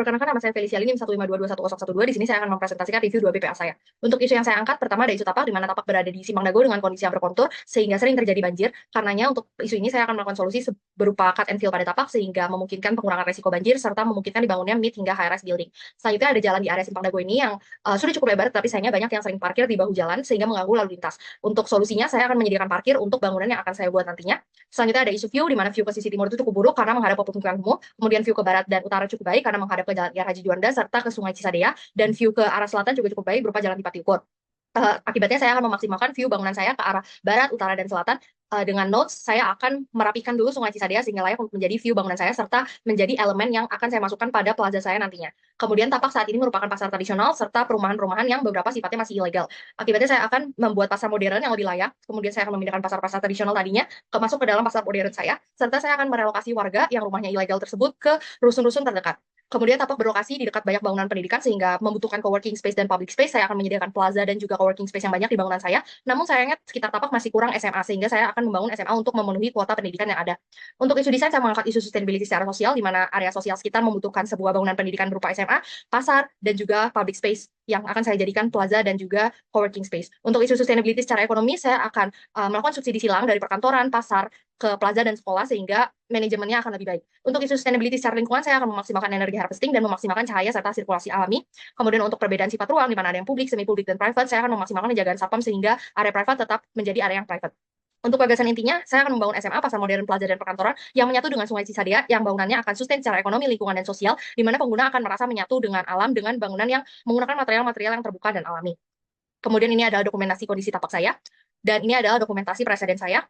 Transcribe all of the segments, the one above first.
Perkenalkan nama saya Felicia Linim 152210012. Di sini saya akan mempresentasikan review 2 BPA saya. Untuk isu yang saya angkat, pertama ada isu tapak, di mana tapak berada di Simpang Dago dengan kondisi yang berkontur, sehingga sering terjadi banjir. Karenanya untuk isu ini saya akan melakukan solusi berupa cut and fill pada tapak, sehingga memungkinkan pengurangan resiko banjir, serta memungkinkan dibangunnya mid hingga high rise building. Selanjutnya ada jalan di area Simpang Dago ini yang sudah cukup lebar, tapi sayangnya banyak yang sering parkir di bahu jalan, sehingga mengganggu lalu lintas. Untuk solusinya, saya akan menyediakan parkir untuk bangunan yang akan saya buat nantinya. Selanjutnya ada isu view, di mana view ke sisi timur itu cukup buruk karena menghadap ke pemukiman kumuh. Kemudian view ke barat dan utara cukup baik karena menghadap ke Jalan Kiai Haji Juanda serta ke Sungai Cisadea, dan view ke arah selatan juga cukup baik berupa Jalan Dipati Ukur. Akibatnya saya akan memaksimalkan view bangunan saya ke arah barat, utara, dan selatan. Dengan notes, saya akan merapikan dulu Sungai Cisadea sehingga layak untuk menjadi view bangunan saya serta menjadi elemen yang akan saya masukkan pada plaza saya nantinya. Kemudian tapak saat ini merupakan pasar tradisional serta perumahan-perumahan yang beberapa sifatnya masih ilegal. Akibatnya saya akan membuat pasar modern yang lebih layak. Kemudian saya akan memindahkan pasar-pasar tradisional tadinya masuk ke dalam pasar modern saya, serta saya akan merelokasi warga yang rumahnya ilegal tersebut ke rusun-rusun terdekat. Kemudian tapak berlokasi di dekat banyak bangunan pendidikan sehingga membutuhkan coworking space dan public space. Saya akan menyediakan plaza dan juga coworking space yang banyak di bangunan saya. Namun sayangnya sekitar tapak masih kurang SMA sehingga saya akan membangun SMA untuk memenuhi kuota pendidikan yang ada. Untuk isu desain saya mengangkat isu sustainability secara sosial di mana area sosial sekitar membutuhkan sebuah bangunan pendidikan berupa SMA, pasar, dan juga public space yang akan saya jadikan plaza dan juga coworking space. Untuk isu sustainability secara ekonomi saya akan melakukan subsidi silang dari perkantoran, pasar, ke plaza dan sekolah sehingga manajemennya akan lebih baik. Untuk isu sustainability secara lingkungan, saya akan memaksimalkan energi harvesting dan memaksimalkan cahaya serta sirkulasi alami. Kemudian untuk perbedaan sifat ruang, di mana ada yang publik, semi publik, dan private, saya akan memaksimalkan penjagaan satpam sehingga area private tetap menjadi area yang private. Untuk gagasan intinya, saya akan membangun SMA, pasar modern, plaza, dan perkantoran yang menyatu dengan Sungai Cisadea, yang bangunannya akan sustain secara ekonomi, lingkungan, dan sosial, di mana pengguna akan merasa menyatu dengan alam dengan bangunan yang menggunakan material-material yang terbuka dan alami. Kemudian ini adalah dokumentasi kondisi tapak saya, dan ini adalah dokumentasi presiden saya.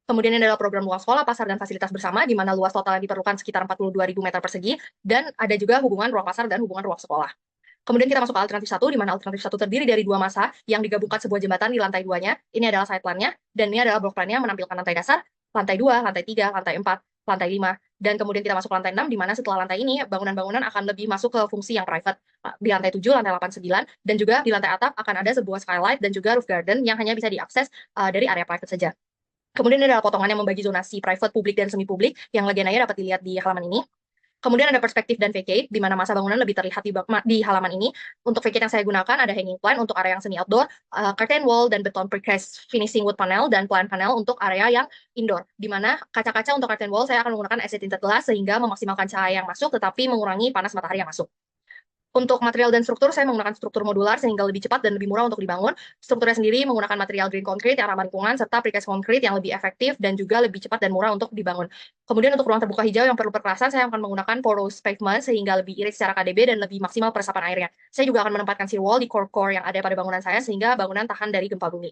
Kemudian ini adalah program luas sekolah, pasar, dan fasilitas bersama, di mana luas total yang diperlukan sekitar 42.000 meter persegi, dan ada juga hubungan ruang pasar dan hubungan ruang sekolah. Kemudian kita masuk ke alternatif satu, di mana alternatif satu terdiri dari dua masa yang digabungkan sebuah jembatan di lantai duanya. Ini adalah side plan-nya, dan ini adalah block plan-nya menampilkan lantai dasar, lantai 2, lantai 3, lantai 4, lantai 5, dan kemudian kita masuk ke lantai 6, di mana setelah lantai ini, bangunan-bangunan akan lebih masuk ke fungsi yang private. Di lantai 7, lantai 8, 9, dan juga di lantai atap akan ada sebuah skylight dan juga roof garden yang hanya bisa diakses dari area private saja. Kemudian ini adalah potongan yang membagi zonasi private, publik, dan semi publik yang legenanya dapat dilihat di halaman ini. Kemudian ada perspektif dan vacate, di mana masa bangunan lebih terlihat di halaman ini. Untuk vacate yang saya gunakan ada hanging plan untuk area yang semi outdoor, curtain wall dan beton precast finishing wood panel, dan plan panel untuk area yang indoor. Di mana kaca-kaca untuk curtain wall saya akan menggunakan AC tinted glass sehingga memaksimalkan cahaya yang masuk tetapi mengurangi panas matahari yang masuk. Untuk material dan struktur, saya menggunakan struktur modular sehingga lebih cepat dan lebih murah untuk dibangun. Strukturnya sendiri menggunakan material green concrete yang ramah lingkungan, serta precast concrete yang lebih efektif dan juga lebih cepat dan murah untuk dibangun. Kemudian untuk ruang terbuka hijau yang perlu perkerasan, saya akan menggunakan porous pavement sehingga lebih irit secara KDB dan lebih maksimal peresapan airnya. Saya juga akan menempatkan shear wall di core-core yang ada pada bangunan saya sehingga bangunan tahan dari gempa bumi.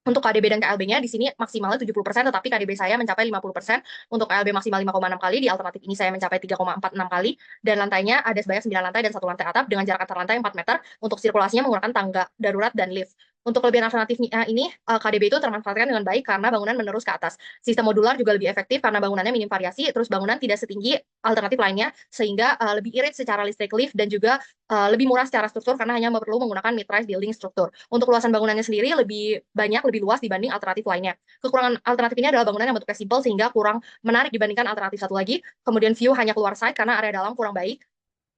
Untuk KDB dan KLB-nya di sini maksimalnya 70%, tetapi KDB saya mencapai 50%. Untuk KLB maksimal 5,6 kali, di alternatif ini saya mencapai 3,46 kali. Dan lantainya ada sebanyak 9 lantai dan 1 lantai atap dengan jarak antar lantai 4 meter. Untuk sirkulasinya menggunakan tangga darurat dan lift. Untuk kelebihan alternatifnya ini, KDB itu termanfaatkan dengan baik karena bangunan menerus ke atas. Sistem modular juga lebih efektif karena bangunannya minim variasi, terus bangunan tidak setinggi alternatif lainnya, sehingga lebih irit secara listrik lift dan juga lebih murah secara struktur karena hanya perlu menggunakan mid-rise building struktur. Untuk luasan bangunannya sendiri lebih banyak, lebih luas dibanding alternatif lainnya. Kekurangan alternatif ini adalah bangunan yang bentuknya simpel sehingga kurang menarik dibandingkan alternatif satu lagi. Kemudian view hanya keluar side karena area dalam kurang baik.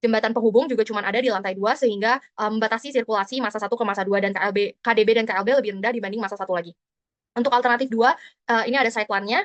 Jembatan penghubung juga cuma ada di lantai 2 sehingga membatasi sirkulasi masa 1 ke masa 2 dan KDB dan KLB lebih rendah dibanding masa 1 lagi. Untuk alternatif 2, ini ada side plan-nya.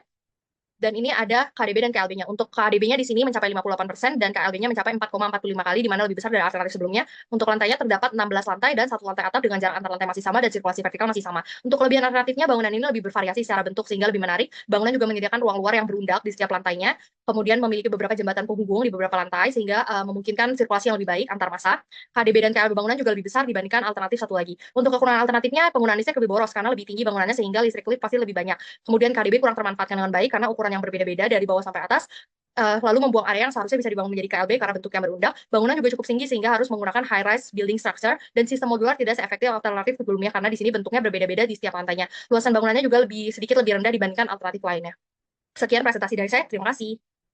Dan ini ada KDB dan KLB-nya. Untuk KDB-nya di sini mencapai 58% dan KLB-nya mencapai 4,45 kali, di mana lebih besar dari alternatif sebelumnya. Untuk lantainya terdapat 16 lantai dan 1 lantai atap dengan jarak antar lantai masih sama dan sirkulasi vertikal masih sama. Untuk kelebihan alternatifnya, bangunan ini lebih bervariasi secara bentuk sehingga lebih menarik. Bangunan juga menyediakan ruang luar yang berundak di setiap lantainya, kemudian memiliki beberapa jembatan penghubung di beberapa lantai sehingga memungkinkan sirkulasi yang lebih baik antar masa. KDB dan KLB bangunan juga lebih besar dibandingkan alternatif satu lagi. Untuk kekurangan alternatifnya, penggunaan listrik lebih boros karena lebih tinggi bangunannya sehingga listrik lift pasti lebih banyak. Kemudian KDB kurang termanfaatkan dengan baik karena ukuran yang berbeda-beda dari bawah sampai atas, lalu membuang area yang seharusnya bisa dibangun menjadi KLB karena bentuknya berundak. Bangunan juga cukup tinggi sehingga harus menggunakan high-rise building structure, dan sistem modular tidak seefektif alternatif sebelumnya karena di sini bentuknya berbeda-beda di setiap lantainya. Luasan bangunannya juga sedikit lebih rendah dibandingkan alternatif lainnya. Sekian presentasi dari saya, terima kasih.